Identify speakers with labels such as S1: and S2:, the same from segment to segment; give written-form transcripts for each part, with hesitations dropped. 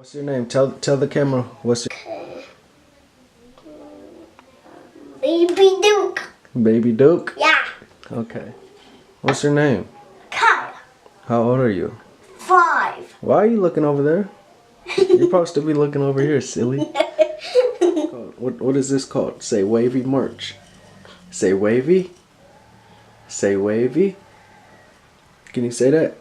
S1: What's your name? Tell the camera. What's your
S2: Baby Duke.
S1: Baby Duke?
S2: Yeah.
S1: Okay. What's your name?
S2: Kyle.
S1: How old are you?
S2: 5.
S1: Why are you looking over there? You're supposed to be looking over here, silly. What is this called? Say Wavy merch. Say Wavy. Say Wavy. Can you say that?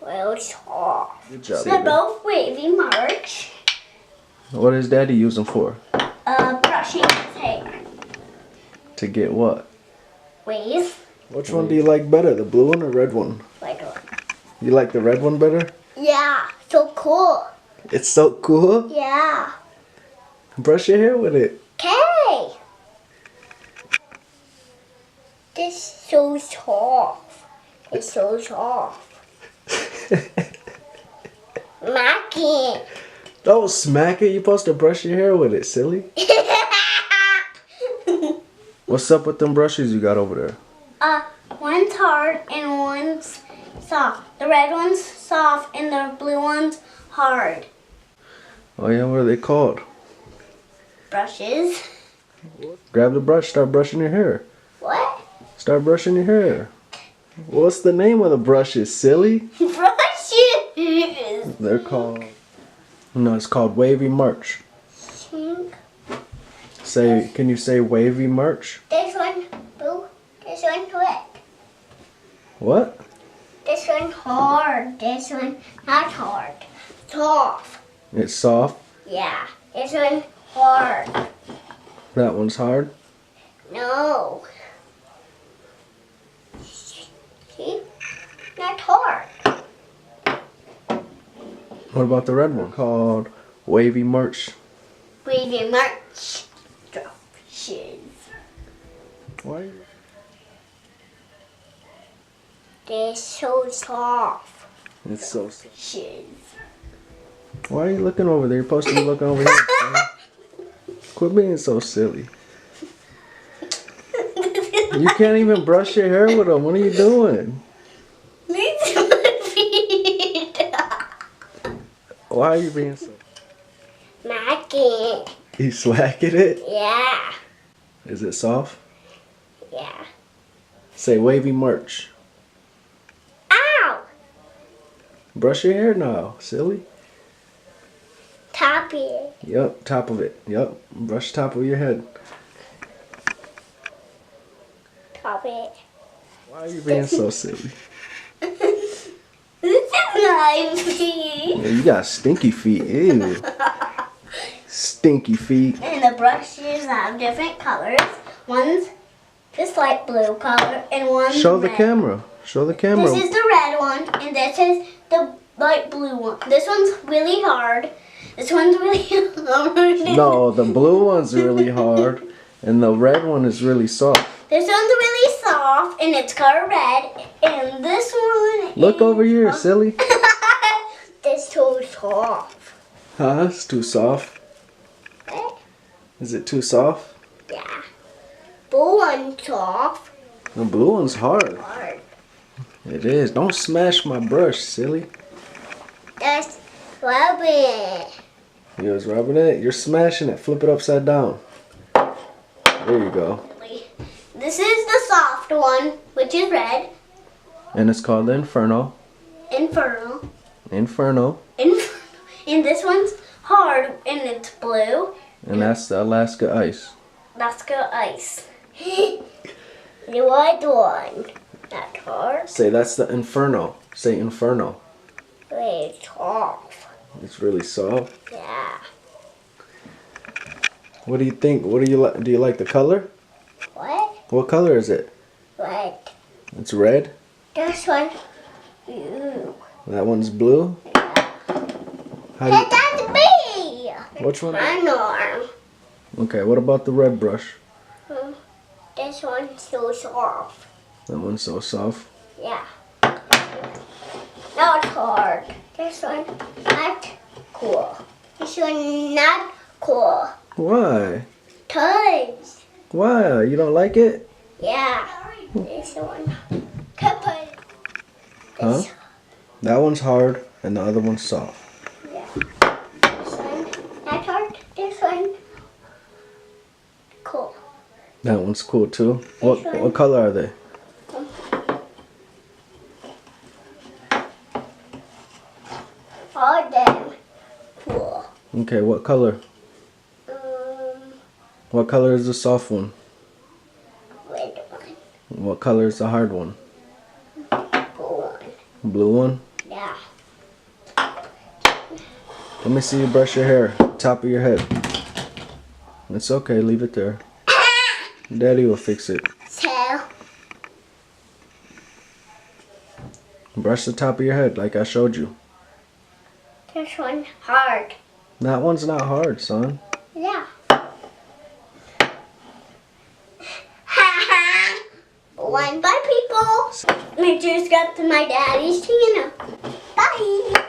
S2: Well, soft.
S1: Good job.
S2: They're both Wavy merch.
S1: What is Daddy using for?
S2: Brushing his hair.
S1: To get what?
S2: Waves.
S1: Which one do you like better, the blue one or red one?
S2: Like one.
S1: You like the red one better?
S2: Yeah. So cool.
S1: It's so cool.
S2: Yeah.
S1: Brush your hair with it.
S2: Okay. This is so soft. It's so soft. Mackie.
S1: Don't smack it. You're supposed to brush your hair with it, silly. What's up with them brushes you got over there?
S2: One's hard and one's soft. The red one's soft and the blue one's hard.
S1: Oh yeah, what are they called?
S2: Brushes.
S1: Grab the brush, start brushing your hair.
S2: What?
S1: Start brushing your hair. What's the name of the brushes, silly?
S2: Brushes.
S1: They're called... No, it's called Wavy merch. Say, can you say Wavy merch?
S2: This one blue. This one red.
S1: What?
S2: This one hard. This one not hard. Soft.
S1: It's soft.
S2: Yeah. This one hard.
S1: That one's hard.
S2: No. See? Not hard.
S1: What about the red one? Called Wavy merch.
S2: Wavy merch. Brushes.
S1: Why?
S2: They're so soft.
S1: It's so soft.
S2: Brushes.
S1: Why are you looking over there? You're supposed to be looking over here. Quit being so silly. You can't even brush your hair with them. What are you doing?
S2: These are my feet.
S1: Why are you being so...
S2: Mackie.
S1: You slacking it?
S2: Yeah.
S1: Is it soft?
S2: Yeah.
S1: Say Wavy merch.
S2: Ow!
S1: Brush your hair now, silly.
S2: Toppy.
S1: Yup, top of it. Yup, brush top of your head.
S2: Toppy.
S1: Why are you being so silly?
S2: This is my feet.
S1: Yeah, you got stinky feet. Ew. Stinky feet.
S2: And the brushes have different colors. One's this light blue color and one's
S1: Show the
S2: red.
S1: camera. Show the camera.
S2: This is the red one and this is the light blue one. This one's really hard. This one's really hard.
S1: No, the blue one's really hard and the red one is really soft.
S2: This one's really soft and it's color red. And this one
S1: Look
S2: is
S1: over here, silly.
S2: This too soft.
S1: Huh? It's too soft.
S2: What?
S1: Is it too soft?
S2: Yeah. Blue one's soft.
S1: The blue one's hard.
S2: Hard.
S1: It is. Don't smash my brush, silly.
S2: That's rubbing.
S1: You was rubbing it? You're smashing it. Flip it upside down. There you go.
S2: This is the soft one, which is red.
S1: And it's called the Inferno.
S2: Inferno.
S1: Inferno.
S2: And this one's hard, and it's blue.
S1: And that's the Alaska Ice.
S2: Alaska Ice. The white one. Not hard.
S1: Say that's the Inferno. Say Inferno.
S2: Really soft.
S1: It's really soft.
S2: Yeah.
S1: What do you think? What do you like? Do you like the color?
S2: What?
S1: What color is it?
S2: Red.
S1: It's red.
S2: This one. Ooh.
S1: That one's blue. How do you,
S2: That's me.
S1: which one?
S2: My arm.
S1: Okay. What about the red brush?
S2: This one's so soft.
S1: That one's so soft.
S2: Yeah. Not hard. This one not cool. This one not cool.
S1: Why?
S2: Cause.
S1: Why? You don't like it?
S2: Yeah. This one. Could put
S1: Huh? That one's hard. and the other one's soft.
S2: Yeah. This one, that's hard. This one, cool.
S1: That one's cool too. What color are they?
S2: All of them, cool.
S1: Okay, what color? What color is the soft one?
S2: Red one.
S1: What color is the hard one?
S2: Blue one.
S1: Blue one?
S2: Yeah.
S1: Let me see you brush your hair, top of your head. It's okay, leave it there. Daddy will fix it.
S2: So,
S1: Brush the top of your head like I showed you.
S2: this one hard.
S1: That one's not hard, son.
S2: Yeah. One. Bye, people. Make sure you subscribe to my daddy's channel. Bye.